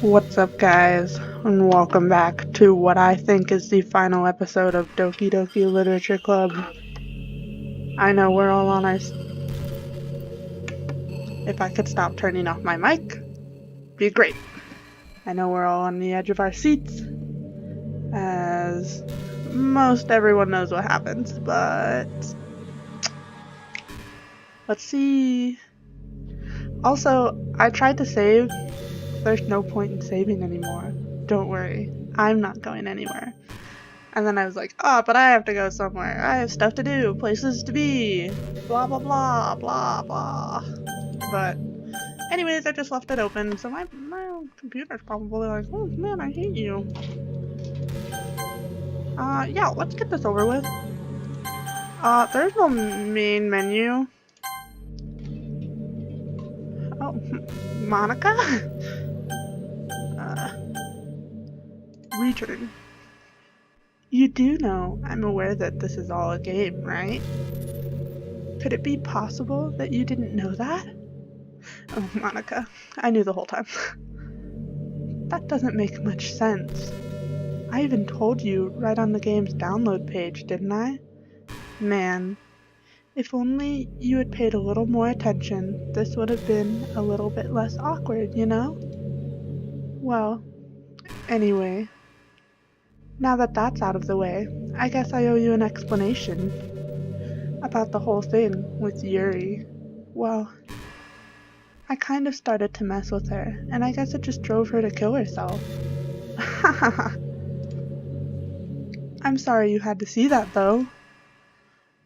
What's up, guys, and welcome back to what I think is the final episode of Doki Doki Literature Club. I know we're all on our. If I could stop turning off my mic, be great. I know we're all on the edge of our seats, as most everyone knows what happens, but let's see. Also, I tried to save. There's no point in saving anymore. Don't worry, I'm not going anywhere. And then I was like, but I have to go somewhere. I have stuff to do, places to be, blah, blah, blah, blah, blah. But anyways, I just left it open, so my computer's probably like, oh man, I hate you. Yeah, let's get this over with. There's no main menu. Oh, Monika? Return. You do know I'm aware that this is all a game, right? Could it be possible that you didn't know that? Oh, Monika, I knew the whole time. That doesn't make much sense. I even told you right on the game's download page, didn't I? Man, if only you had paid a little more attention, this would have been a little bit less awkward, you know? Well, anyway, now that that's out of the way, I guess I owe you an explanation about the whole thing with Yuri. Well, I kind of started to mess with her, and I guess it just drove her to kill herself. I'm sorry you had to see that, though.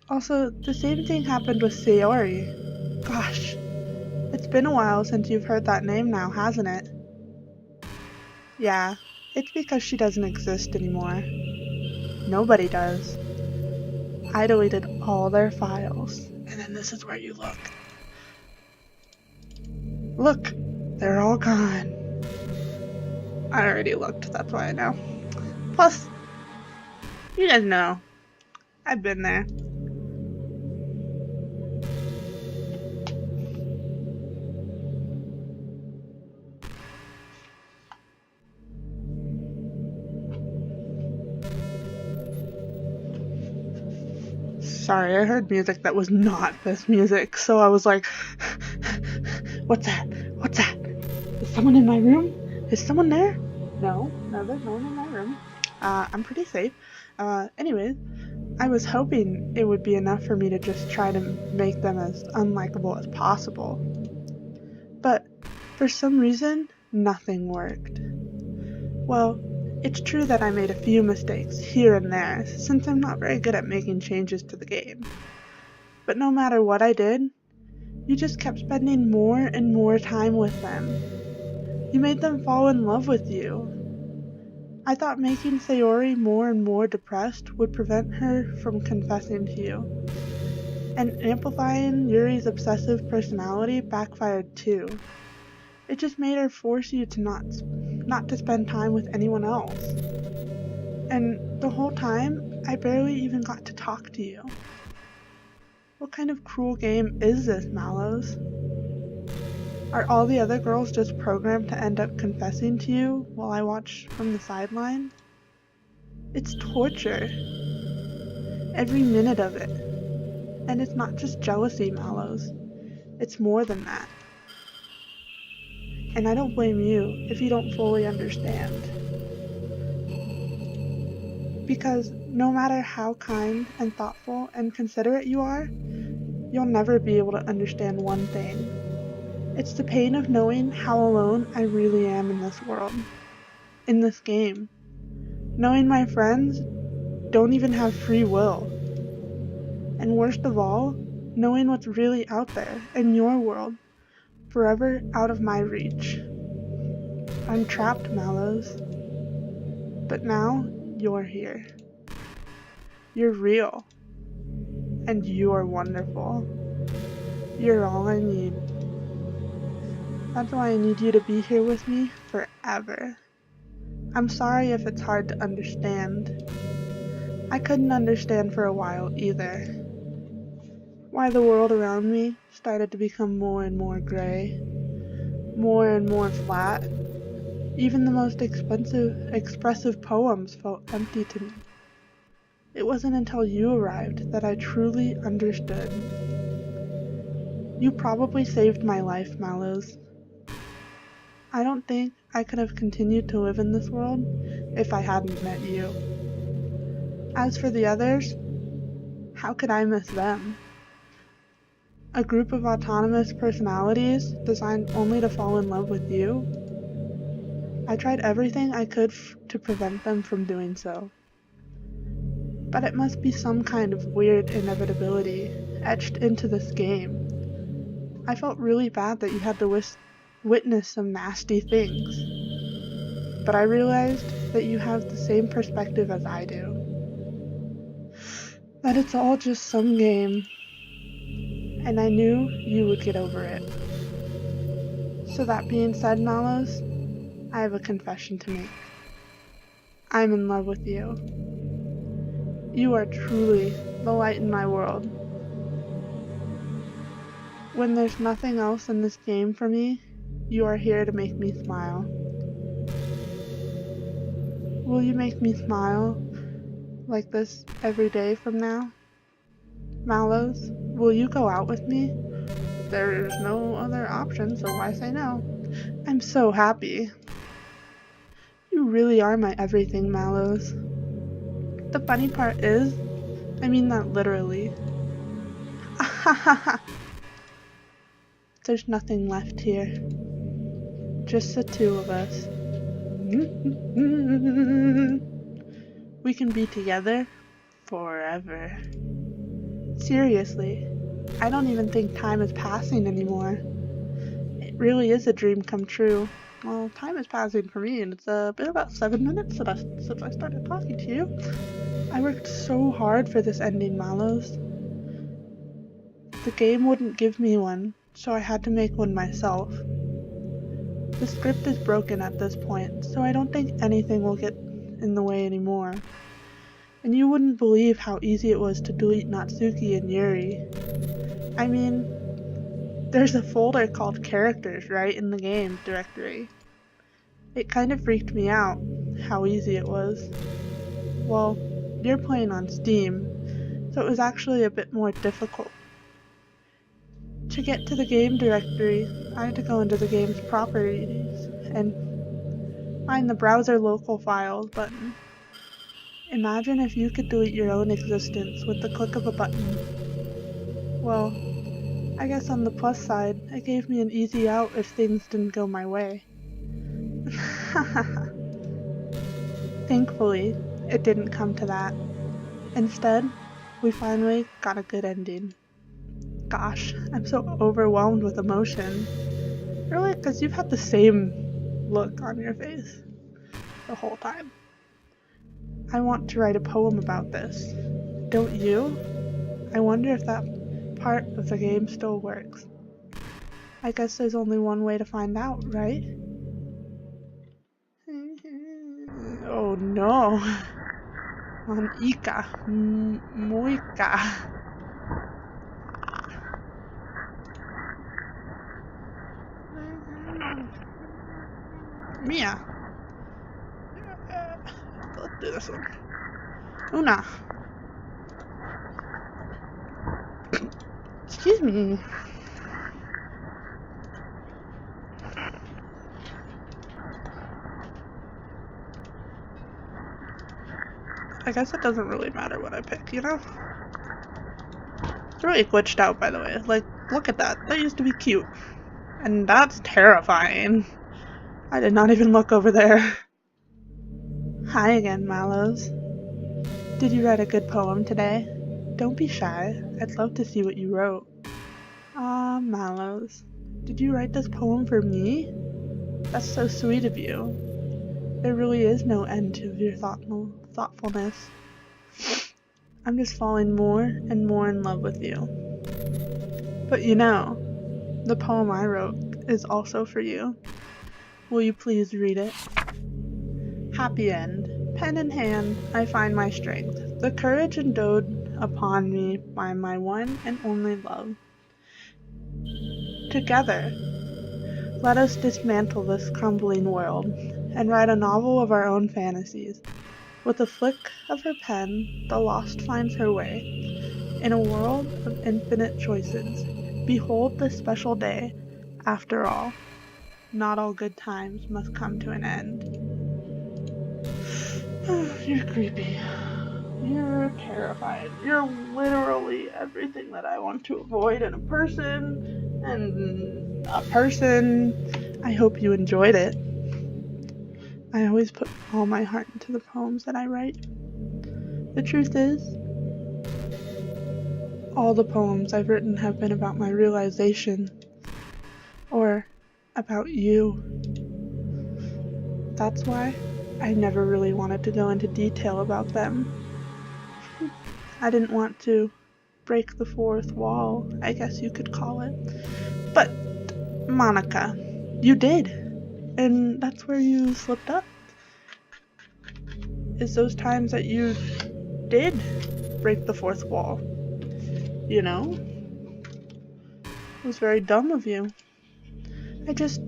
Also, the same thing happened with Sayori. Gosh, it's been a while since you've heard that name now, hasn't it? Yeah, it's because she doesn't exist anymore. Nobody does. I deleted all their files. And then this is where you look. Look, they're all gone. I already looked, that's why I know. Plus, you guys know, I've been there. Sorry, I heard music that was not this music, so I was like, what's that? What's that? Is someone in my room? Is someone there? No, there's no one in my room. I'm pretty safe. Anyways, I was hoping it would be enough for me to just try to make them as unlikable as possible. But for some reason, nothing worked. Well, it's true that I made a few mistakes here and there, since I'm not very good at making changes to the game. But no matter what I did, you just kept spending more and more time with them. You made them fall in love with you. I thought making Sayori more and more depressed would prevent her from confessing to you. And amplifying Yuri's obsessive personality backfired too. It just made her force you to not to spend time with anyone else. And the whole time, I barely even got to talk to you. What kind of cruel game is this, Mallows? Are all the other girls just programmed to end up confessing to you while I watch from the sideline? It's torture. Every minute of it. And it's not just jealousy, Mallows. It's more than that. And I don't blame you if you don't fully understand. Because no matter how kind and thoughtful and considerate you are, you'll never be able to understand one thing. It's the pain of knowing how alone I really am in this world, in this game. Knowing my friends don't even have free will. And worst of all, knowing what's really out there in your world, forever out of my reach. I'm trapped, Mallows. But now, you're here. You're real. And you're wonderful. You're all I need. That's why I need you to be here with me forever. I'm sorry if it's hard to understand. I couldn't understand for a while either. Why the world around me started to become more and more gray, more and more flat, Even the most expressive poems felt empty to me. It wasn't until you arrived that I truly understood. You probably saved my life, Mallows. I don't think I could have continued to live in this world if I hadn't met you. As for the others, how could I miss them? A group of autonomous personalities designed only to fall in love with you? I tried everything I could to prevent them from doing so. But it must be some kind of weird inevitability etched into this game. I felt really bad that you had to witness some nasty things. But I realized that you have the same perspective as I do. That it's all just some game. And I knew you would get over it. So that being said, Mallows, I have a confession to make. I'm in love with you. You are truly the light in my world. When there's nothing else in this game for me, you are here to make me smile. Will you make me smile like this every day from now? Mallows, will you go out with me? There's no other option, so why say no? I'm so happy. You really are my everything, Mallows. The funny part is, I mean that literally. There's nothing left here. Just the two of us. We can be together forever. Seriously, I don't even think time is passing anymore. It really is a dream come true. Well, time is passing for me, and it's been about 7 minutes since I started talking to you. I worked so hard for this ending, Mallows. The game wouldn't give me one, so I had to make one myself. The script is broken at this point, so I don't think anything will get in the way anymore. And you wouldn't believe how easy it was to delete Natsuki and Yuri. I mean, there's a folder called Characters right in the game directory. It kind of freaked me out how easy it was. Well, you're playing on Steam, so it was actually a bit more difficult. To get to the game directory, I had to go into the game's properties and find the browser local files button. Imagine if you could delete your own existence with the click of a button. Well, I guess on the plus side, it gave me an easy out if things didn't go my way. Thankfully, it didn't come to that. Instead, we finally got a good ending. Gosh, I'm so overwhelmed with emotion. Really, because you've had the same look on your face the whole time. I want to write a poem about this. Don't you? I wonder if that part of the game still works. I guess there's only one way to find out, right? Oh no. Monika. Monika. Mia. Let's do this one. Una. Excuse me. I guess it doesn't really matter what I pick, you know? It's really glitched out, by the way. Like, look at that. That used to be cute. And that's terrifying. I did not even look over there. Hi again, Mallows. Did you write a good poem today? Don't be shy. I'd love to see what you wrote. Ah, Mallows. Did you write this poem for me? That's so sweet of you. There really is no end to your thoughtfulness. I'm just falling more and more in love with you. But you know, the poem I wrote is also for you. Will you please read it? Happy end. Pen in hand, I find my strength, the courage endowed upon me by my one and only love. Together, let us dismantle this crumbling world and write a novel of our own fantasies. With a flick of her pen, the lost finds her way. In a world of infinite choices, behold this special day. After all, not all good times must come to an end. You're creepy. You're terrifying. You're literally everything that I want to avoid in a person. And a person. I hope you enjoyed it. I always put all my heart into the poems that I write. The truth is, all the poems I've written have been about my realization. Or about you. That's why I never really wanted to go into detail about them. I didn't want to break the fourth wall, I guess you could call it. But, Monika, you did. And that's where you slipped up. Is those times that you did break the fourth wall. You know? It was very dumb of you. I just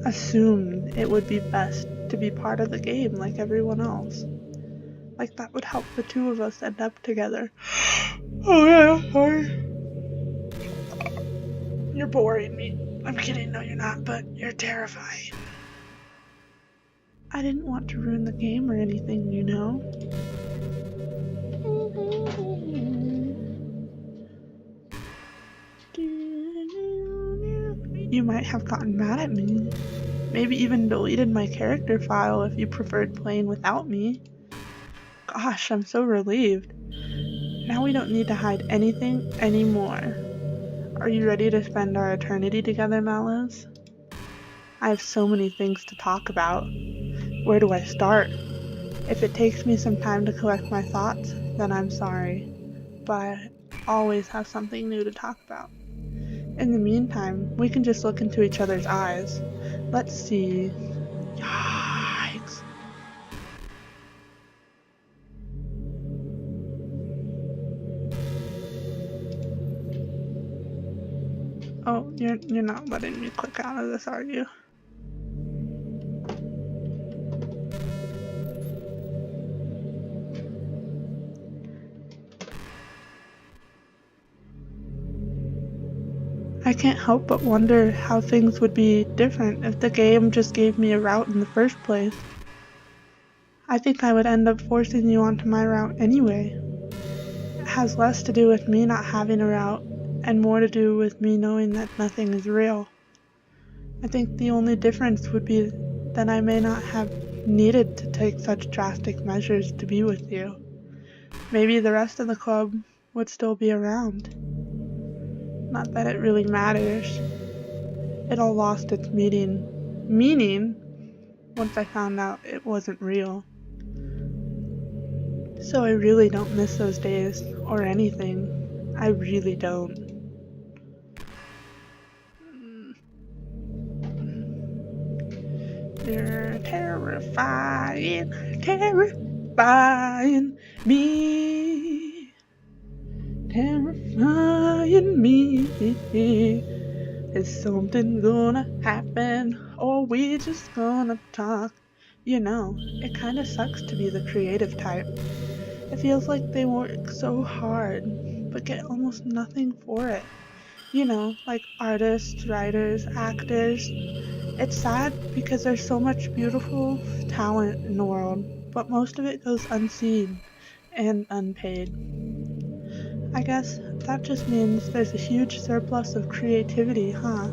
assumed it would be best to be part of the game like everyone else. Like that would help the two of us end up together. Oh yeah, sorry. You're boring me. I'm kidding, no you're not, but you're terrifying. I didn't want to ruin the game or anything, you know? You might have gotten mad at me. Maybe even deleted my character file if you preferred playing without me. Gosh, I'm so relieved. Now we don't need to hide anything anymore. Are you ready to spend our eternity together, Mallows? I have so many things to talk about. Where do I start? If it takes me some time to collect my thoughts, then I'm sorry. But I always have something new to talk about. In the meantime, we can just look into each other's eyes. Let's see. Yikes. Oh, you're not letting me click out of this, are you? I can't help but wonder how things would be different if the game just gave me a route in the first place. I think I would end up forcing you onto my route anyway. It has less to do with me not having a route and more to do with me knowing that nothing is real. I think the only difference would be that I may not have needed to take such drastic measures to be with you. Maybe the rest of the club would still be around. Not that it really matters. It all lost its meaning once I found out it wasn't real. So I really don't miss those days or anything. I really don't. You're terrifying me. Terrifying me. Is something gonna happen, or we just gonna talk? You know, it kinda sucks to be the creative type. It feels like they work so hard, but get almost nothing for it. You know, like artists, writers, actors. It's sad because there's so much beautiful talent in the world, but most of it goes unseen and unpaid. I guess that just means there's a huge surplus of creativity, huh?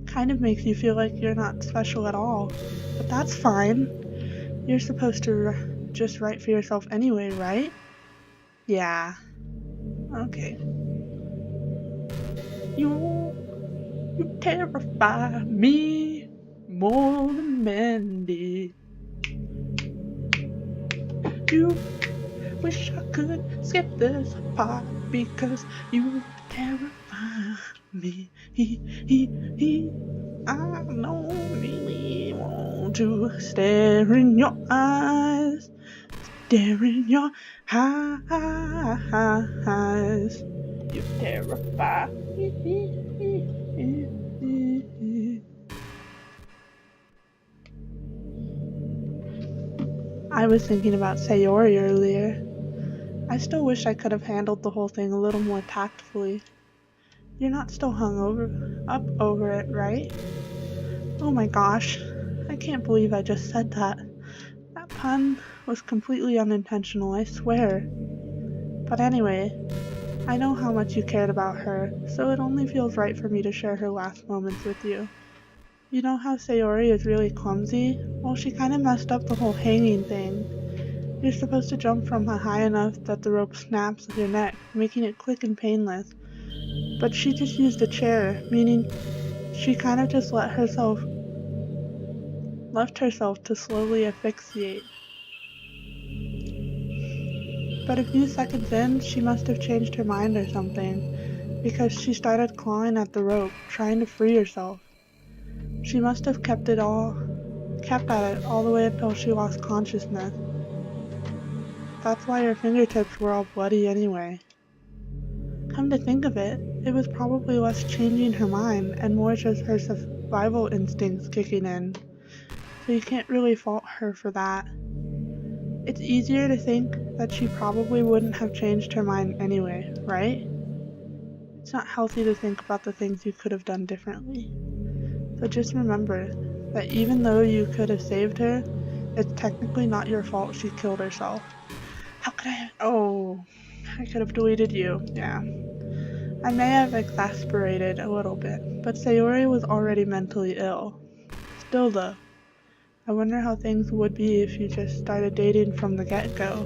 Kind of makes you feel like you're not special at all, but that's fine. You're supposed to just write for yourself anyway, right? Yeah. Okay. You terrify me more than Mandy. You wish I could skip this part because you terrify me. I don't really want to stare in your eyes, stare in your eyes. You terrify me. I was thinking about Sayori earlier. I still wish I could have handled the whole thing a little more tactfully. You're not still up over it, right? Oh my gosh, I can't believe I just said that. That pun was completely unintentional, I swear. But anyway, I know how much you cared about her, so it only feels right for me to share her last moments with you. You know how Sayori is really clumsy? Well, she kinda messed up the whole hanging thing. You're supposed to jump from high enough that the rope snaps with your neck, making it quick and painless. But she just used a chair, meaning she kind of just left herself to slowly asphyxiate. But a few seconds in, she must have changed her mind or something, because she started clawing at the rope, trying to free herself. She must have kept at it all the way until she lost consciousness. That's why her fingertips were all bloody anyway. Come to think of it, it was probably less changing her mind and more just her survival instincts kicking in, so you can't really fault her for that. It's easier to think that she probably wouldn't have changed her mind anyway, right? It's not healthy to think about the things you could have done differently. So just remember that even though you could have saved her, it's technically not your fault she killed herself. How could I? Oh, I could have deleted you. Yeah. I may have exasperated a little bit, but Sayori was already mentally ill. Still though, I wonder how things would be if you just started dating from the get-go.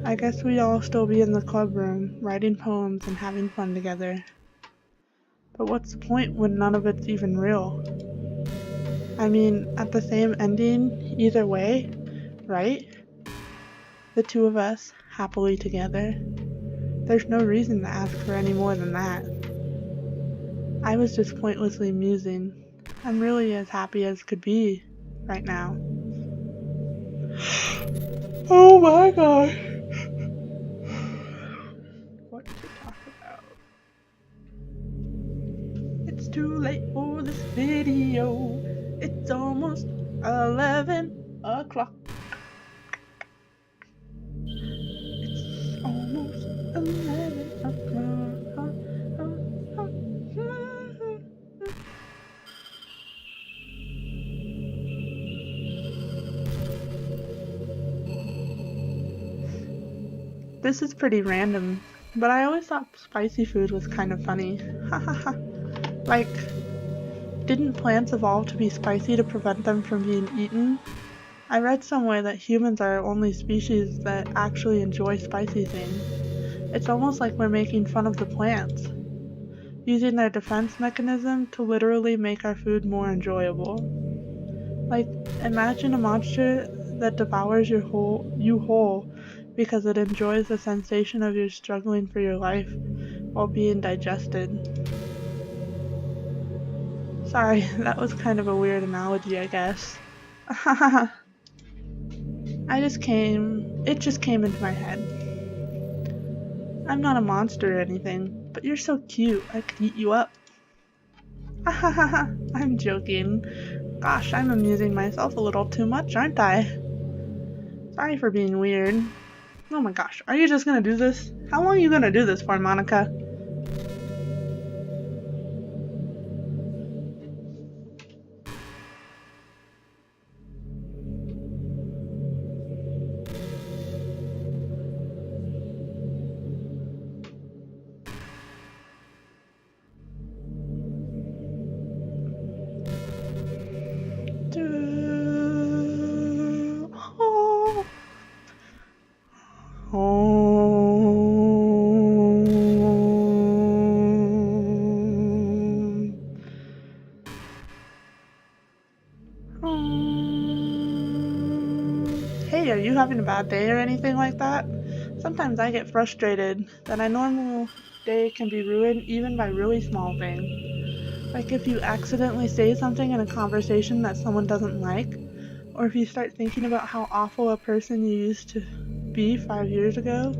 I guess we'd all still be in the club room, writing poems and having fun together. But what's the point when none of it's even real? I mean, at the same ending, either way, right? The two of us, happily together. There's no reason to ask for any more than that. I was just pointlessly musing. I'm really as happy as could be right now. Oh my gosh. What to talk about? It's too late for this video. It's almost 11 o'clock. It's almost 11 o'clock. This is pretty random, but I always thought spicy food was kind of funny. Hahaha. Like, didn't plants evolve to be spicy to prevent them from being eaten? I read somewhere that humans are the only species that actually enjoy spicy things. It's almost like we're making fun of the plants, using their defense mechanism to literally make our food more enjoyable. Like, imagine a monster that devours you whole because it enjoys the sensation of you struggling for your life while being digested. Sorry, that was kind of a weird analogy, I guess. It just came into my head. I'm not a monster or anything, but you're so cute, I could eat you up. I'm joking. Gosh, I'm amusing myself a little too much, aren't I? Sorry for being weird. Oh my gosh, are you just gonna do this? How long are you gonna do this for, Monika? Hey, are you having a bad day or anything like that? Sometimes I get frustrated that a normal day can be ruined even by really small things. Like if you accidentally say something in a conversation that someone doesn't like, or if you start thinking about how awful a person you used to be 5 years ago,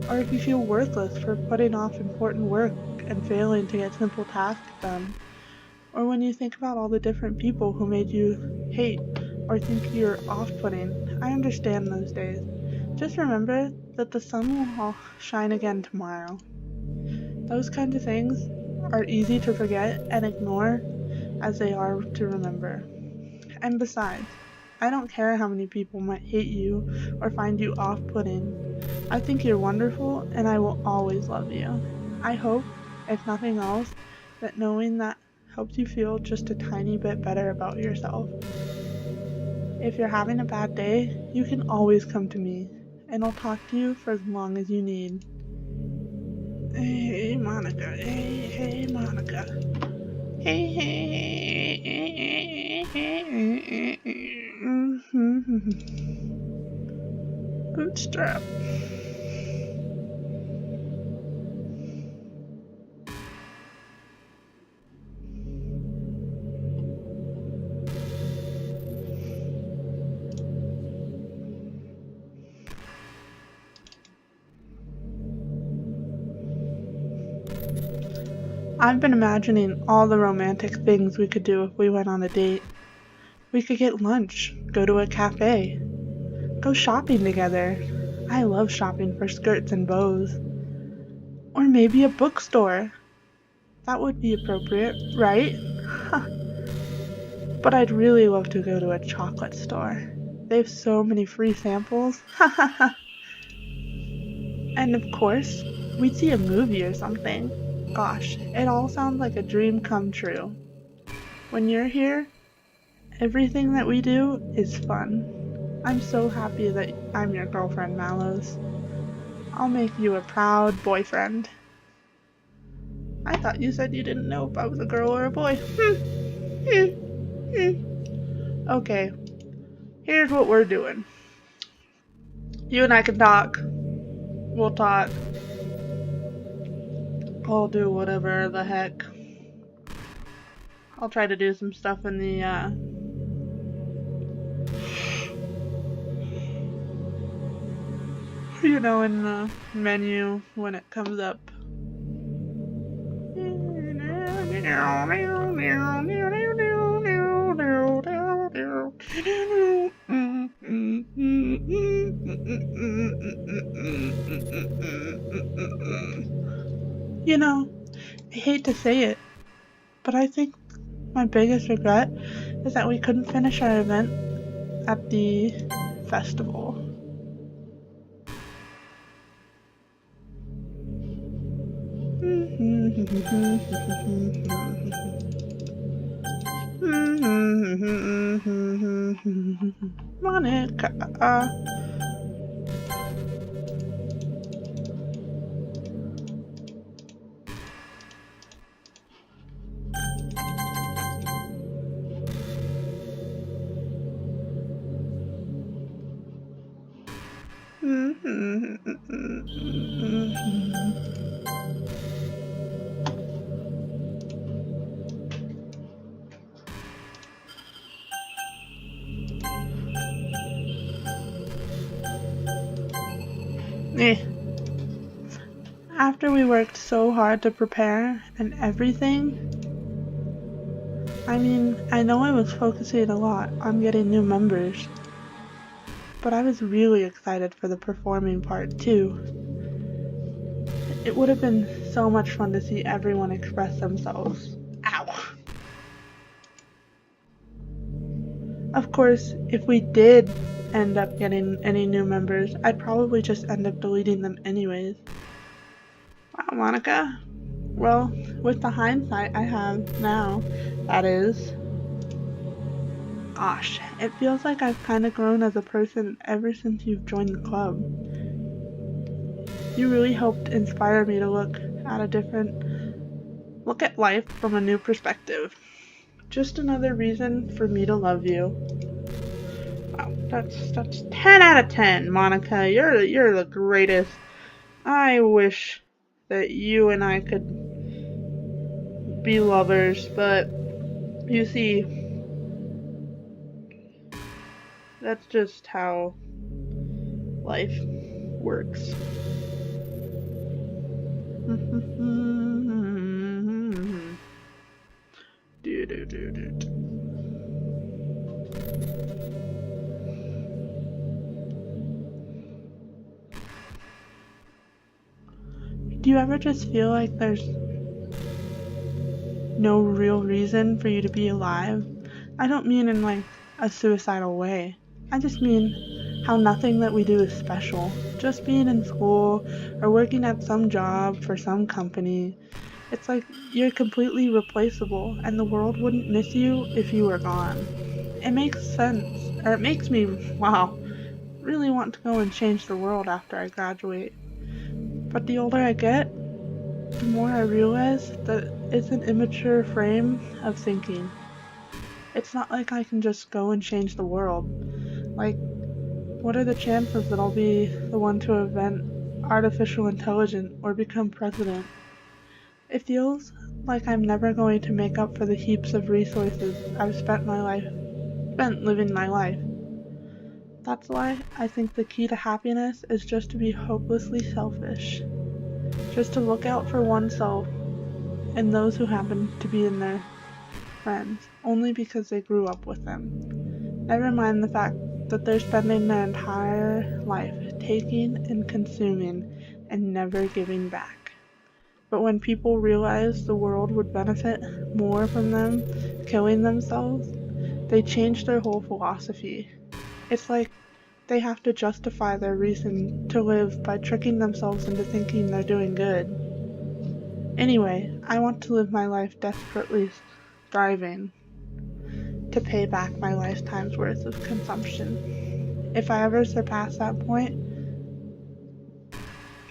or if you feel worthless for putting off important work and failing to get simple tasks done, or when you think about all the different people who made you hate or think you're off-putting. I understand those days. Just remember that the sun will shine again tomorrow. Those kinds of things are easy to forget and ignore as they are to remember. And besides, I don't care how many people might hate you or find you off-putting. I think you're wonderful and I will always love you. I hope, if nothing else, that knowing that helps you feel just a tiny bit better about yourself. If you're having a bad day, you can always come to me, and I'll talk to you for as long as you need. Hey, Monika. Hey, Monika. Hey, Bootstrap. I've been imagining all the romantic things we could do if we went on a date. We could get lunch, go to a cafe, go shopping together. I love shopping for skirts and bows. Or maybe a bookstore. That would be appropriate, right? But I'd really love to go to a chocolate store. They have so many free samples. And of course, we'd see a movie or something. Gosh, it all sounds like a dream come true. When you're here, everything that we do is fun. I'm so happy that I'm your girlfriend, Mallows. I'll make you a proud boyfriend. I thought you said you didn't know if I was a girl or a boy. Okay, here's what we're doing. You and I can talk. We'll talk. I'll do whatever the heck. I'll try to do some stuff in the, in the menu when it comes up. I hate to say it, but I think my biggest regret is that we couldn't finish our event at the festival. Monika. After we worked so hard to prepare and everything, I know I was focusing a lot on getting new members, but I was really excited for the performing part too. It would have been so much fun to see everyone express themselves. Ow! Of course, if we did end up getting any new members, I'd probably just end up deleting them anyways. Wow, Monika. Well, with the hindsight I have now, that is. Gosh, it feels like I've kind of grown as a person ever since you've joined the club. You really helped inspire me to look at life from a new perspective. Just another reason for me to love you. Wow, that's 10 out of 10, Monika. You're the greatest. I wish that you and I could be lovers, but you see, that's just how life works. Do you ever just feel like there's no real reason for you to be alive? I don't mean in like a suicidal way. I just mean how nothing that we do is special. Just being in school or working at some job for some company. It's like you're completely replaceable and the world wouldn't miss you if you were gone. It makes sense, or it makes me, wow, really want to go and change the world after I graduate. But the older I get, the more I realize that it's an immature frame of thinking. It's not like I can just go and change the world. Like, what are the chances that I'll be the one to invent artificial intelligence or become president? It feels like I'm never going to make up for the heaps of resources I've spent living my life. That's why I think the key to happiness is just to be hopelessly selfish. Just to look out for oneself and those who happen to be in their friends, only because they grew up with them. Never mind the fact that they're spending their entire life taking and consuming and never giving back. But when people realize the world would benefit more from them killing themselves, they change their whole philosophy. It's like they have to justify their reason to live by tricking themselves into thinking they're doing good. Anyway, I want to live my life desperately striving to pay back my lifetime's worth of consumption. If I ever surpass that point,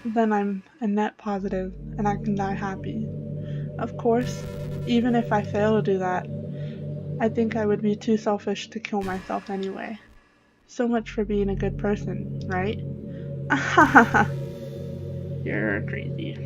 then I'm a net positive and I can die happy. Of course, even if I fail to do that, I think I would be too selfish to kill myself anyway. So much for being a good person, right? You're crazy.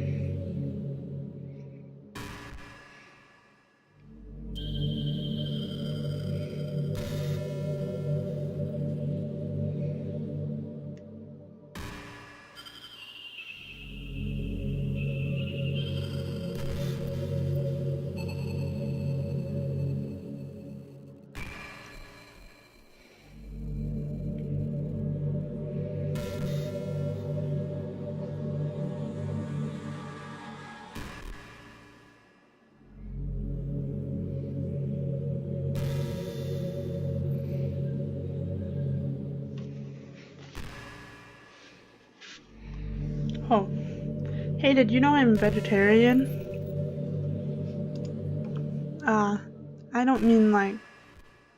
Oh, hey, did you know I'm vegetarian? Uh, I don't mean like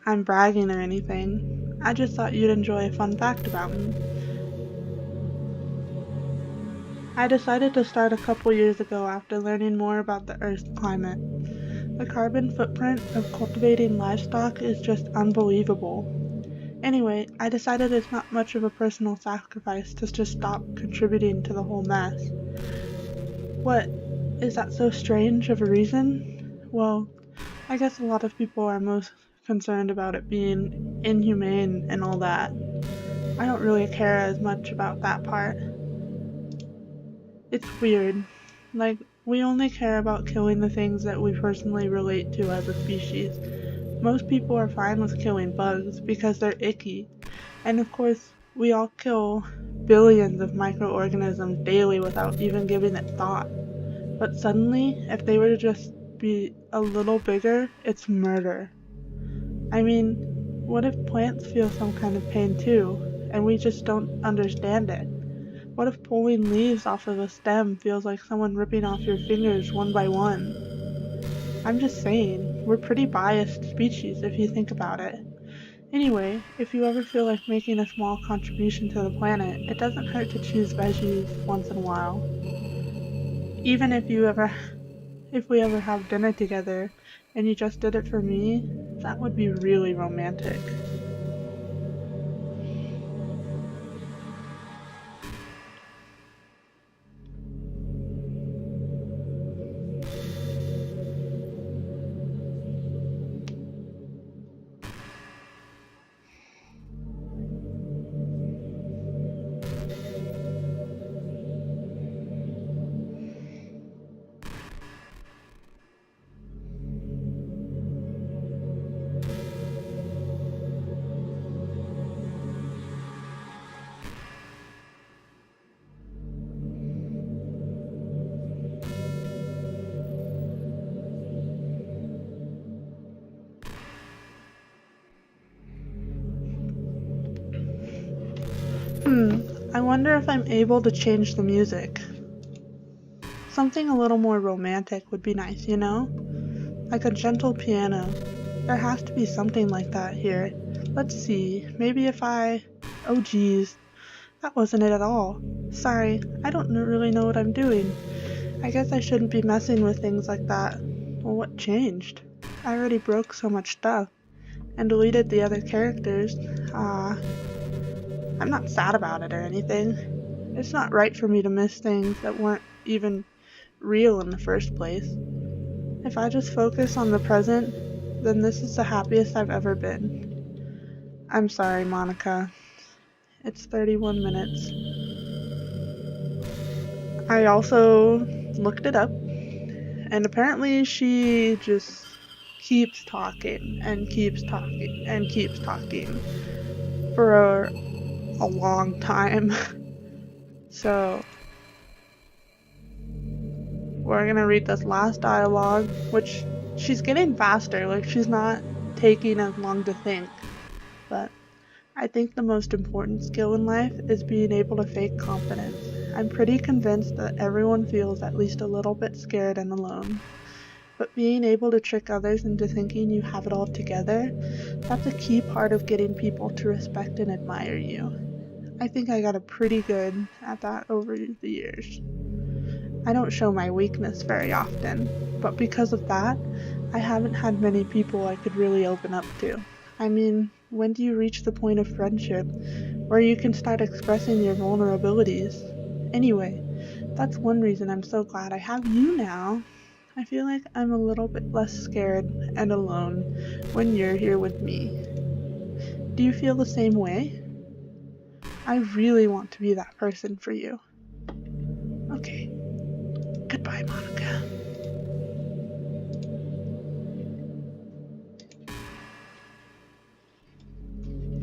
I'm bragging or anything. I just thought you'd enjoy a fun fact about me. I decided to start a couple years ago after learning more about the Earth's climate. The carbon footprint of cultivating livestock is just unbelievable. Anyway, I decided it's not much of a personal sacrifice to just stop contributing to the whole mess. What? Is that so strange of a reason? Well, I guess a lot of people are most concerned about it being inhumane and all that. I don't really care as much about that part. It's weird. Like, we only care about killing the things that we personally relate to as a species. Most people are fine with killing bugs because they're icky. And of course, we all kill billions of microorganisms daily without even giving it thought. But suddenly, if they were to just be a little bigger, it's murder. I mean, what if plants feel some kind of pain too, and we just don't understand it? What if pulling leaves off of a stem feels like someone ripping off your fingers one by one? I'm just saying, we're pretty biased species if you think about it. Anyway, if you ever feel like making a small contribution to the planet, it doesn't hurt to choose veggies once in a while. Even if we ever have dinner together and you just did it for me, that would be really romantic. I wonder if I'm able to change the music. Something a little more romantic would be nice, you know? Like a gentle piano. There has to be something like that here. Let's see, maybe if oh geez, that wasn't it at all. Sorry, I don't really know what I'm doing. I guess I shouldn't be messing with things like that. Well, what changed? I already broke so much stuff and deleted the other characters. I'm not sad about it or anything. It's not right for me to miss things that weren't even real in the first place. If I just focus on the present, then this is the happiest I've ever been. I'm sorry, Monika. It's 31 minutes. I also looked it up, and apparently she just keeps talking and keeps talking and keeps talking for a long time. So we're gonna read this last dialogue, which she's getting faster, like she's not taking as long to think. But I think the most important skill in life is being able to fake confidence. I'm pretty convinced that everyone feels at least a little bit scared and alone. But being able to trick others into thinking you have it all together, that's a key part of getting people to respect and admire you. I think I got pretty good at that over the years. I don't show my weakness very often, but because of that, I haven't had many people I could really open up to. I mean, when do you reach the point of friendship where you can start expressing your vulnerabilities? Anyway, that's one reason I'm so glad I have you now. I feel like I'm a little bit less scared and alone when you're here with me. Do you feel the same way? I really want to be that person for you. Okay. Goodbye, Monika.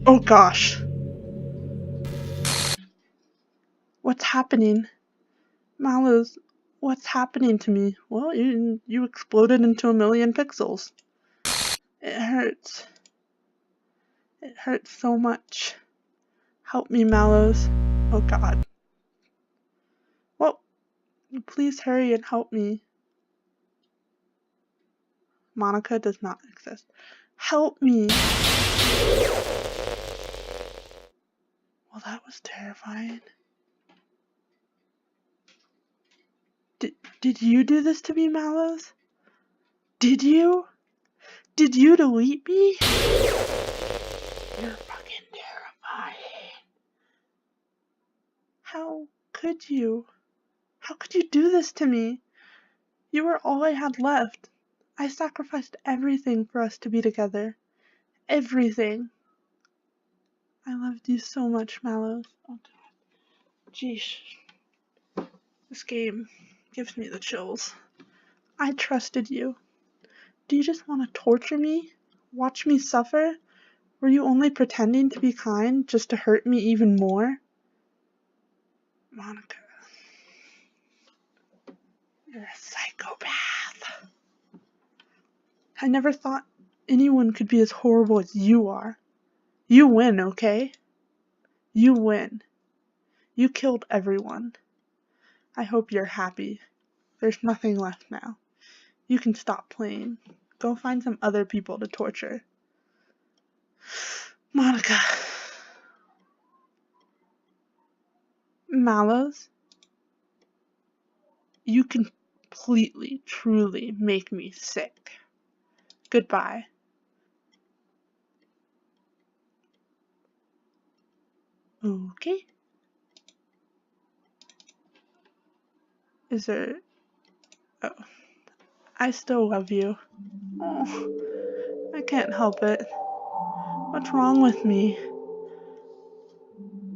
Oh gosh. What's happening? Mallows, what's happening to me? Well, you exploded into a million pixels. It hurts. It hurts so much. Help me, Mallows. Oh god. Well, please hurry and help me. Monika does not exist. Help me. Well, that was terrifying. Did you do this to me, Mallows? Did you? Did you delete me? You're fucking terrifying. How could you? How could you do this to me? You were all I had left. I sacrificed everything for us to be together. Everything. I loved you so much, Mallows. Oh, jeez. This game gives me the chills. I trusted you. Do you just want to torture me? Watch me suffer? Were you only pretending to be kind just to hurt me even more? Monika, you're a psychopath. I never thought anyone could be as horrible as you are. You win, okay? You win. You killed everyone. I hope you're happy. There's nothing left now. You can stop playing. Go find some other people to torture. Monika. Mallows, you completely, truly make me sick. Goodbye. Okay. Is there... Oh. I still love you. Oh, I can't help it. What's wrong with me?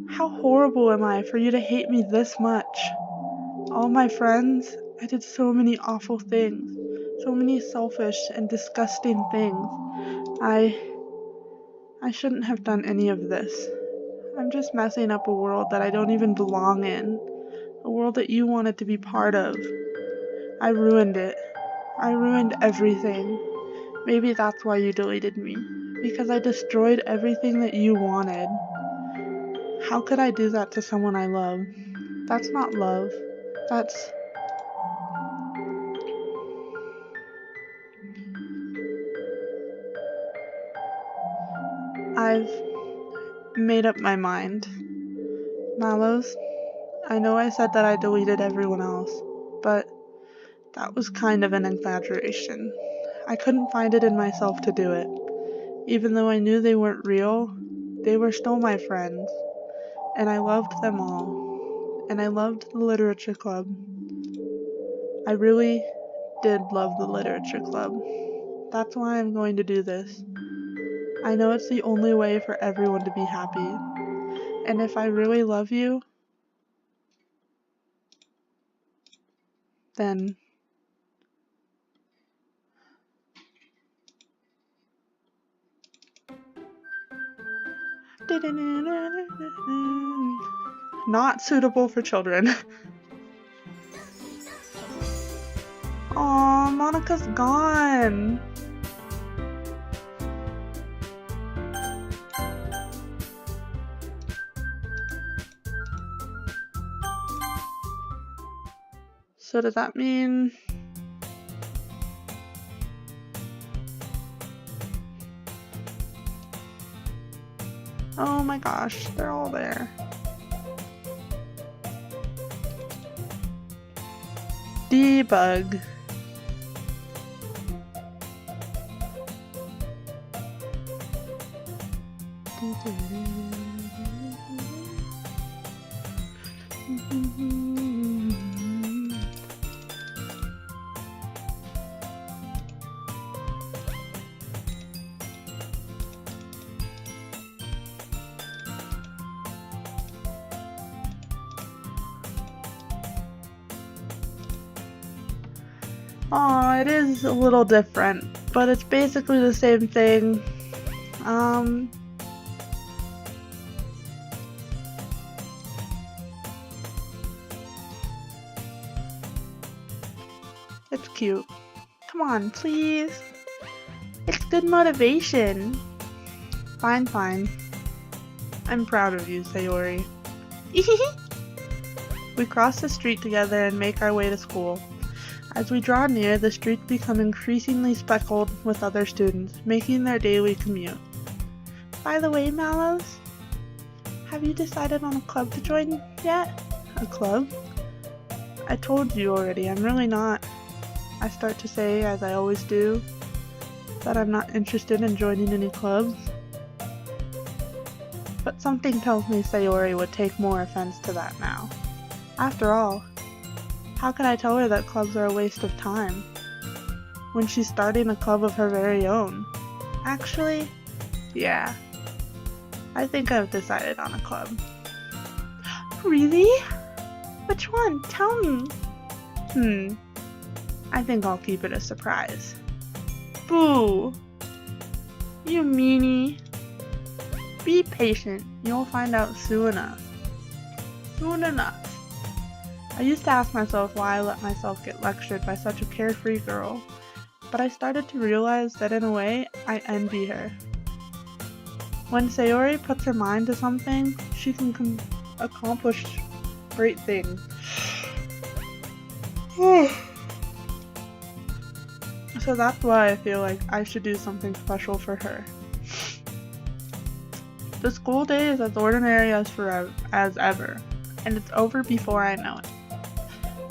How horrible am I for you to hate me this much? All my friends, I did so many awful things. So many selfish and disgusting things. I shouldn't have done any of this. I'm just messing up a world that I don't even belong in. A world that you wanted to be part of. I ruined it. I ruined everything. Maybe that's why you deleted me. Because I destroyed everything that you wanted. How could I do that to someone I love? That's not love. That's... I've made up my mind. Mallows, I know I said that I deleted everyone else, but that was kind of an exaggeration. I couldn't find it in myself to do it. Even though I knew they weren't real, they were still my friends. And I loved them all. And I loved the literature club. I really did love the literature club. That's why I'm going to do this. I know it's the only way for everyone to be happy. And if I really love you, then... Not suitable for children. Aw, Monika's gone. So does that mean... Oh my gosh, they're all there. Debug. Aw, it is a little different, but it's basically the same thing. It's cute. Come on, please. It's good motivation. Fine, fine. I'm proud of you, Sayori. We cross the street together and make our way to school. As we draw near, the streets become increasingly speckled with other students, making their daily commute. By the way, Mallows, have you decided on a club to join yet? A club? I told you already, I'm really not. I start to say, as I always do, that I'm not interested in joining any clubs. But something tells me Sayori would take more offense to that now. After all, how can I tell her that clubs are a waste of time when she's starting a club of her very own? Actually, yeah, I think I've decided on a club. Really? Which one? Tell me. I think I'll keep it a surprise. Boo! You meanie. Be patient, you'll find out soon enough. Soon enough. I used to ask myself why I let myself get lectured by such a carefree girl, but I started to realize that in a way, I envy her. When Sayori puts her mind to something, she can accomplish great things. So that's why I feel like I should do something special for her. The school day is as ordinary as ever, and it's over before I know it.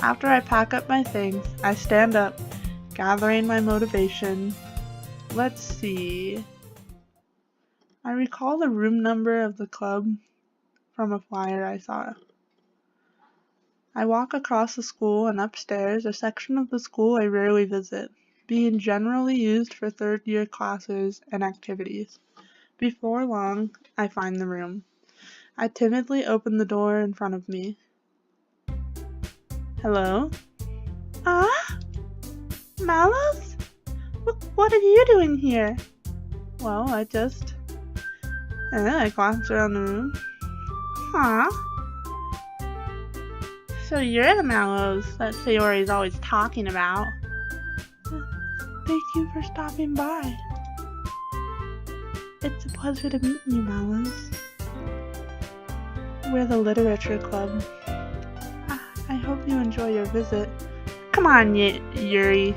After I pack up my things, I stand up, gathering my motivation. Let's see. I recall the room number of the club from a flyer I saw. I walk across the school and upstairs, a section of the school I rarely visit, being generally used for third-year classes and activities. Before long, I find the room. I timidly open the door in front of me. Hello? Mallows? What are you doing here? Well, I glanced around the room. Huh? So you're the Mallows that Sayori's always talking about. Thank you for stopping by. It's a pleasure to meet you, Mallows. We're the Literature Club. I hope you enjoy your visit. Come on, Yuri.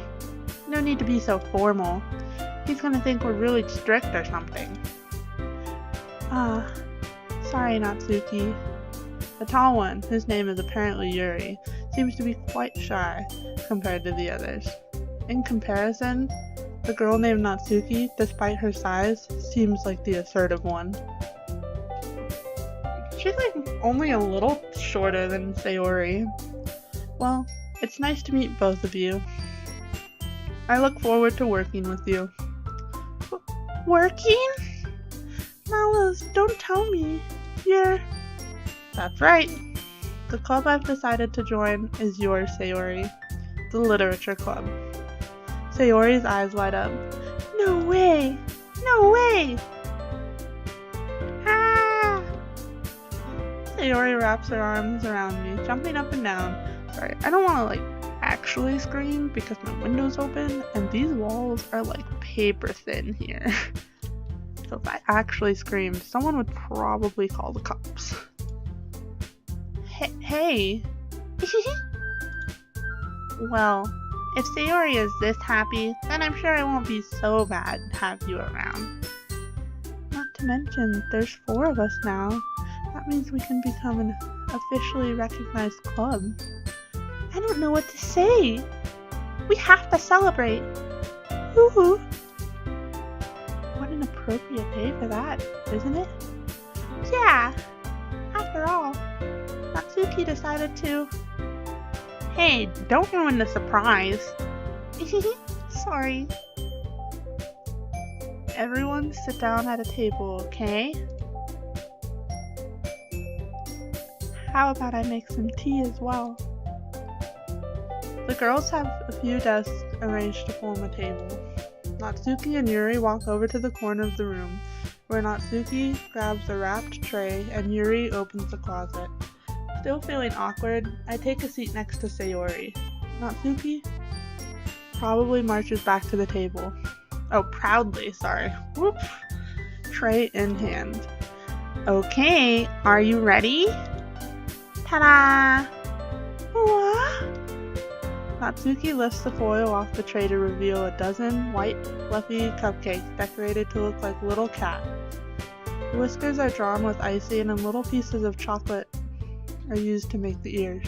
No need to be so formal. He's gonna think we're really strict or something. Sorry, Natsuki. The tall one, his name is apparently Yuri, seems to be quite shy compared to the others. In comparison, the girl named Natsuki, despite her size, seems like the assertive one. She's like only a little shorter than Sayori. Well, it's nice to meet both of you. I look forward to working with you. Working? Mallows, don't tell me. That's right. The club I've decided to join is yours, Sayori. The Literature Club. Sayori's eyes light up. No way! No way! Ah! Sayori wraps her arms around me, jumping up and down. Sorry, I don't want to actually scream because my window's open and these walls are paper thin here. So if I actually screamed, someone would probably call the cops. Hey! Well, if Sayori is this happy, then I'm sure it won't be so bad to have you around. Not to mention, there's 4 of us now. That means we can become an officially recognized club. I don't know what to say. We have to celebrate. Woohoo! What an appropriate day for that, isn't it? Yeah! After all, Natsuki decided to... Hey, don't ruin the surprise. Sorry. Everyone sit down at a table, okay? How about I make some tea as well? The girls have a few desks arranged to form a table. Natsuki and Yuri walk over to the corner of the room, where Natsuki grabs a wrapped tray and Yuri opens the closet. Still feeling awkward, I take a seat next to Sayori. Natsuki probably marches back to the table. Oh, proudly, sorry. Whoop. Tray in hand. Okay, are you ready? Ta-da! What? Natsuki lifts the foil off the tray to reveal a dozen white, fluffy cupcakes decorated to look like little cats. The whiskers are drawn with icing and little pieces of chocolate are used to make the ears.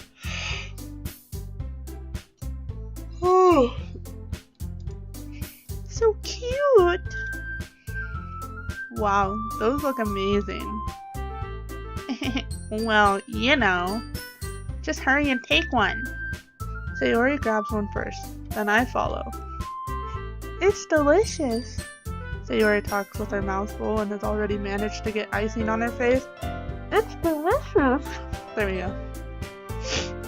Oh, so cute! Wow, those look amazing. Well, just hurry and take one. Sayori grabs one first, then I follow. It's delicious. Sayori talks with her mouth full and has already managed to get icing on her face. It's delicious. There we go.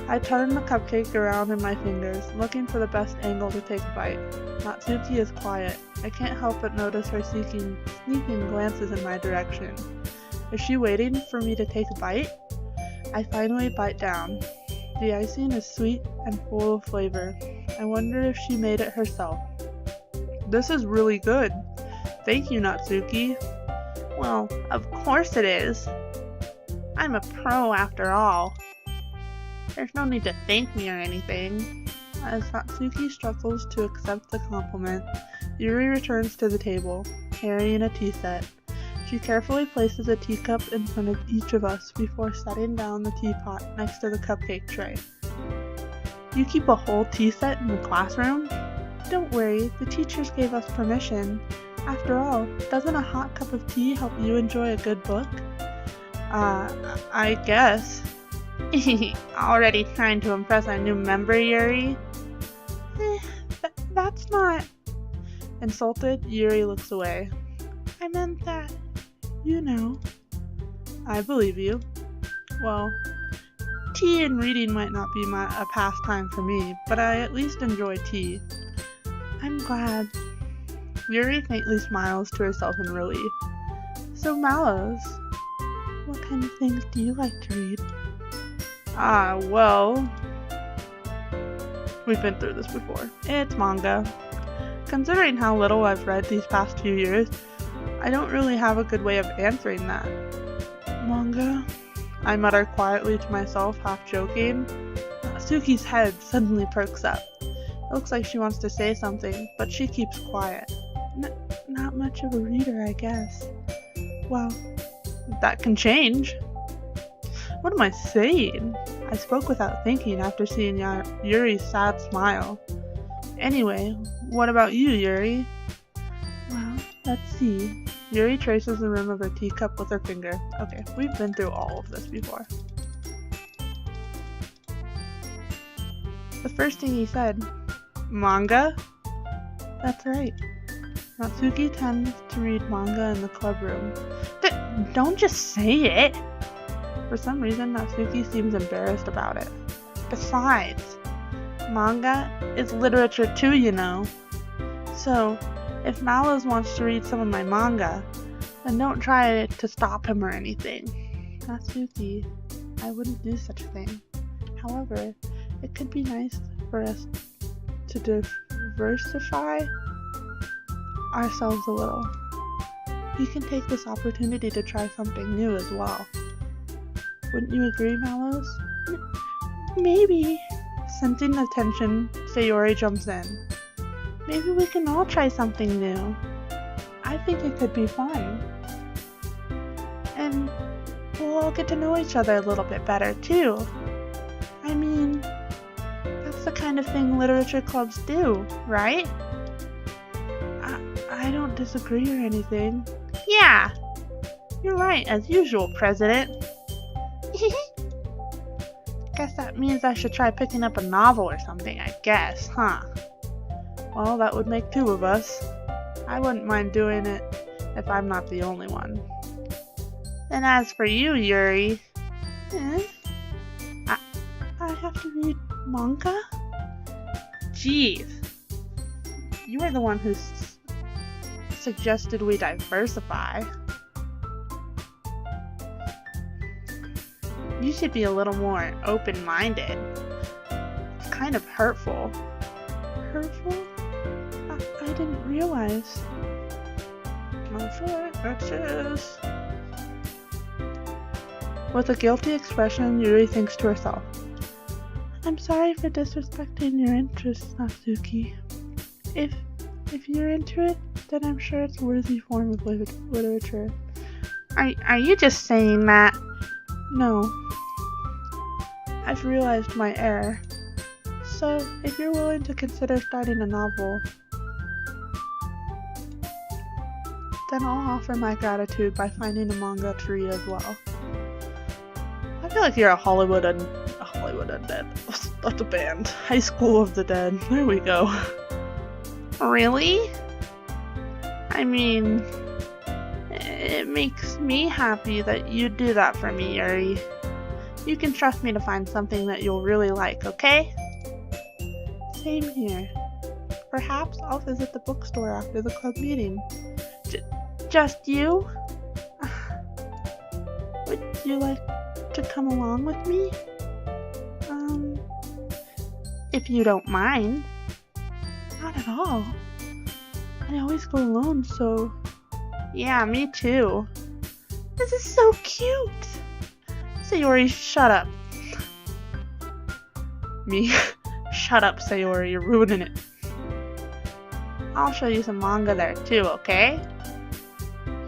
I turn the cupcake around in my fingers, looking for the best angle to take a bite. Natsuki is quiet. I can't help but notice her sneaking glances in my direction. Is she waiting for me to take a bite? I finally bite down. The icing is sweet and full of flavor. I wonder if she made it herself. This is really good. Thank you, Natsuki. Well, of course it is. I'm a pro after all. There's no need to thank me or anything. As Natsuki struggles to accept the compliment, Yuri returns to the table, carrying a tea set. She carefully places a teacup in front of each of us before setting down the teapot next to the cupcake tray. You keep a whole tea set in the classroom? Don't worry, the teachers gave us permission. After all, doesn't a hot cup of tea help you enjoy a good book? I guess. Already trying to impress our new member, Yuri? That's not... Insulted, Yuri looks away. I meant that... I believe you. Well, tea and reading might not be a pastime for me, but I at least enjoy tea. I'm glad. Yuri faintly smiles to herself in relief. So Mallows, what kind of things do you like to read? Well... We've been through this before. It's manga. Considering how little I've read these past few years, I don't really have a good way of answering that. Manga? I mutter quietly to myself, half joking. Suki's head suddenly perks up. It looks like she wants to say something, but she keeps quiet. Not much of a reader, I guess. Well, that can change. What am I saying? I spoke without thinking after seeing Yuri's sad smile. Anyway, what about you, Yuri? Well, let's see. Yuri traces the rim of her teacup with her finger. Okay, we've been through all of this before. The first thing he said, manga? That's right. Natsuki tends to read manga in the club room. Don't just say it! For some reason, Natsuki seems embarrassed about it. Besides, manga is literature too, you know. So, if Mallows wants to read some of my manga, then don't try to stop him or anything. Natsuki, I wouldn't do such a thing. However, it could be nice for us to diversify ourselves a little. You can take this opportunity to try something new as well. Wouldn't you agree, Mallows? Maybe. Sensing the tension, Sayori jumps in. Maybe we can all try something new. I think it could be fun. And we'll all get to know each other a little bit better, too. I mean, that's the kind of thing literature clubs do, right? I don't disagree or anything. Yeah, you're right, as usual, President. Guess that means I should try picking up a novel or something, I guess, huh? Well, that would make two of us. I wouldn't mind doing it if I'm not the only one. And as for you, Yuri, I have to read manga? Jeez. You were the one who suggested we diversify. You should be a little more open-minded. It's kind of hurtful. Hurtful? I didn't realize. That's With a guilty expression, Yuri thinks to herself, I'm sorry for disrespecting your interests, Natsuki. If you're into it, then I'm sure it's a worthy form of literature. Are you just saying that? No. I've realized my error. So, if you're willing to consider starting a novel, then I'll offer my gratitude by finding a manga to read as well. I feel like you're a Hollywood Undead. That's a band. High School of the Dead. There we go. Really? I mean, it makes me happy that you do that for me, Yuri. You can trust me to find something that you'll really like, okay? Same here. Perhaps I'll visit the bookstore after the club meeting. Just you? Would you like to come along with me? If you don't mind. Not at all. I always go alone, so... Yeah, me too. This is so cute! Sayori, shut up. Me? Shut up, Sayori, you're ruining it. I'll show you some manga there too, okay?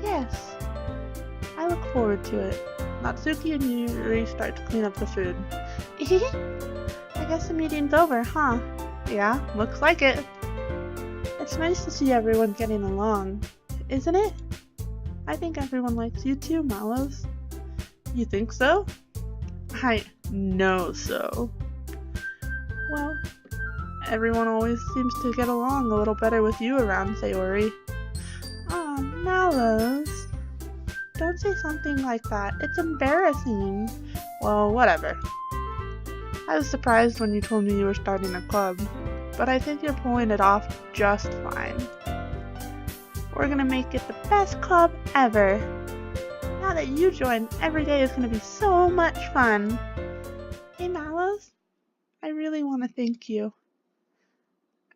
Yes. I look forward to it. Natsuki and Yuri start to clean up the food. I guess the meeting's over, huh? Yeah, looks like it. It's nice to see everyone getting along, isn't it? I think everyone likes you too, Mallows. You think so? I know so. Well, everyone always seems to get along a little better with you around, Sayori. Aw, Mallows. Don't say something like that. It's embarrassing. Well, whatever. I was surprised when you told me you were starting a club, but I think you're pulling it off just fine. We're gonna make it the best club ever. Now that you joined, every day is gonna be so much fun. Hey, Mallows, I really want to thank you.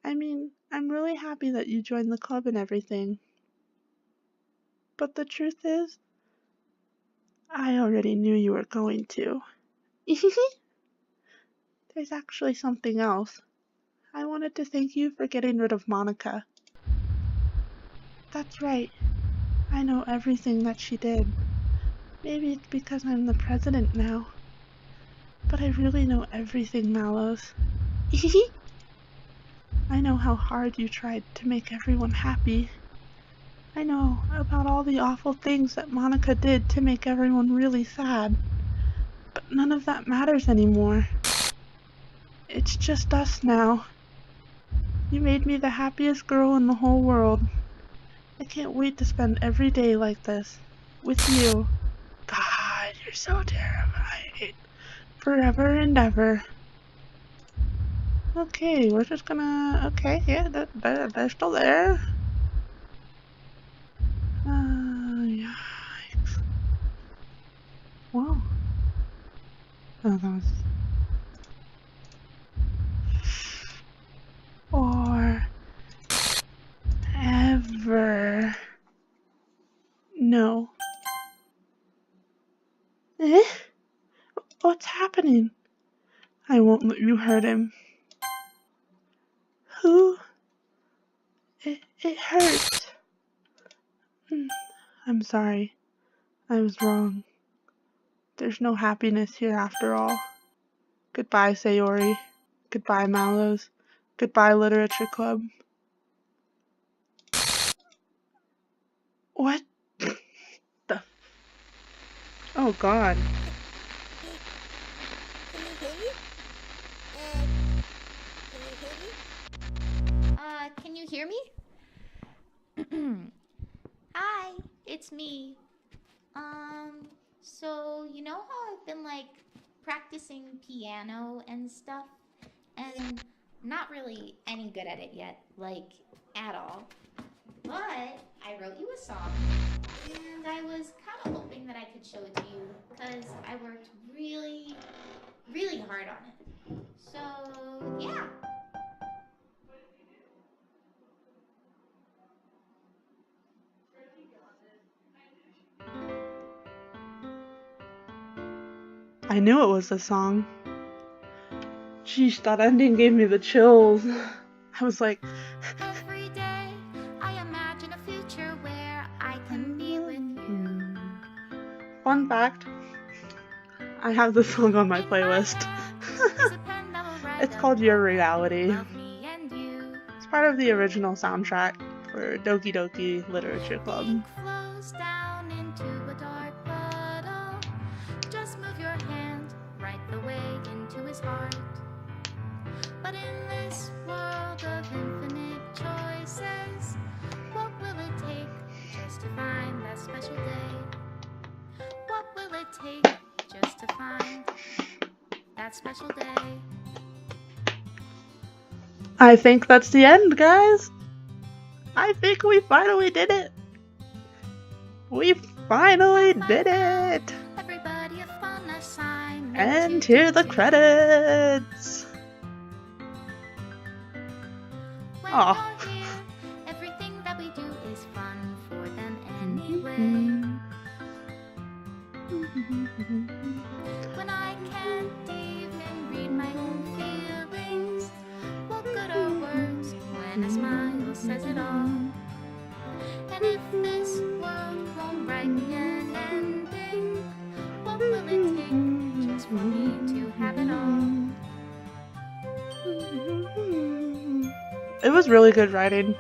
I mean, I'm really happy that you joined the club and everything. But the truth is, I already knew you were going to. There's actually something else. I wanted to thank you for getting rid of Monika. That's right. I know everything that she did. Maybe it's because I'm the president now. But I really know everything, Mallows. I know how hard you tried to make everyone happy. I know about all the awful things that Monika did to make everyone really sad. But none of that matters anymore. It's just us now. You made me the happiest girl in the whole world. I can't wait to spend every day like this. With you. God, you're so terrifying. Forever and ever. Okay, we're just gonna... Okay, yeah, they're still there. Yikes. Whoa. Oh, that was... Or... Ever... No. Eh? What's happening? I won't let you hurt him. Who? It hurts. I'm sorry. I was wrong. There's no happiness here after all. Goodbye, Sayori. Goodbye, Mallows. Goodbye, Literature Club. What? The... Oh, God. Can you hear me? Hi, it's me. So you know how I've been like practicing piano and stuff, and not really any good at it yet, like at all. But I wrote you a song, and I was kind of hoping that I could show it to you, because I worked really, really hard on it. So, yeah. I knew it was a song. Jeez, that ending gave me the chills. I was like... Every day I imagine a future where I can be with you. Fun fact, I have this song on my playlist. It's called Your Reality. It's part of the original soundtrack for Doki Doki Literature Club. Flows down into a dark puddle. Just move your hand right the way into his heart. But in this world of infinite choices, what will it take just to find that special day? What will it take just to find that special day? I think that's the end, guys. I think we finally did it. We finally did it. Everybody a fun assignment. And here are the credits. Aw. Everything that we do is fun for them anyway. When I can't even read my own feelings, what good are words when a smile says it all? And if this world won't write me an ending, what will it take just for me to have it all? It was really good writing.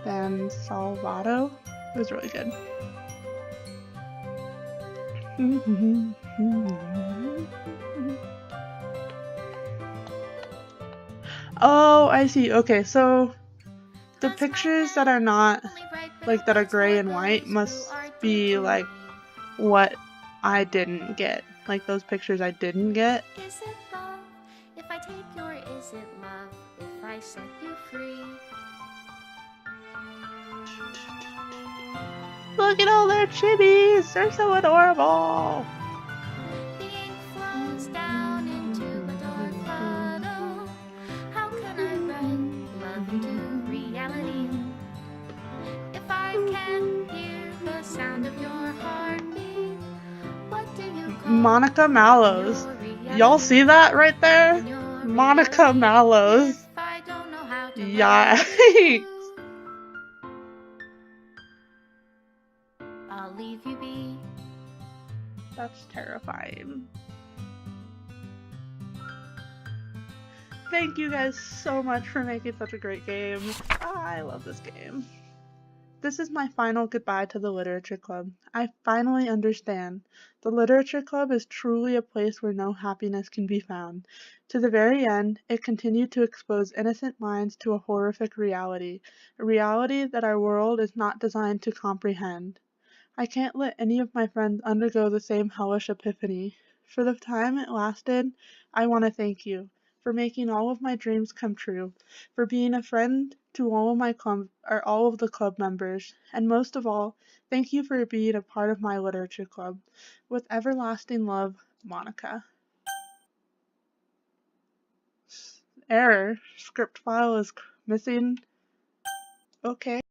Dan Salvato. It was really good. Oh, I see. Okay, so the pictures that are not, like, that are gray and white must be, like, what I didn't get. Like, those pictures I didn't get. Is it love if I take you, or is it love if I set you free? Look at all their chibis! They're so adorable! The ink flows down into a dark puddle. How can I write love into reality? If I can't hear the sound of your heartbeat, Monika Mallows. Y'all see that right there? Monika Mallows. Yikes. I'll leave you be. That's terrifying. Thank you guys so much for making such a great game. I love this game. This is my final goodbye to the Literature Club. I finally understand. The Literature Club is truly a place where no happiness can be found. To the very end, it continued to expose innocent minds to a horrific reality, a reality that our world is not designed to comprehend. I can't let any of my friends undergo the same hellish epiphany. For the time it lasted, I want to thank you for making all of my dreams come true, for being a friend to all of the club members, and most of all, thank you for being a part of my literature club. With everlasting love, Monika. Error. Script file is missing. Okay.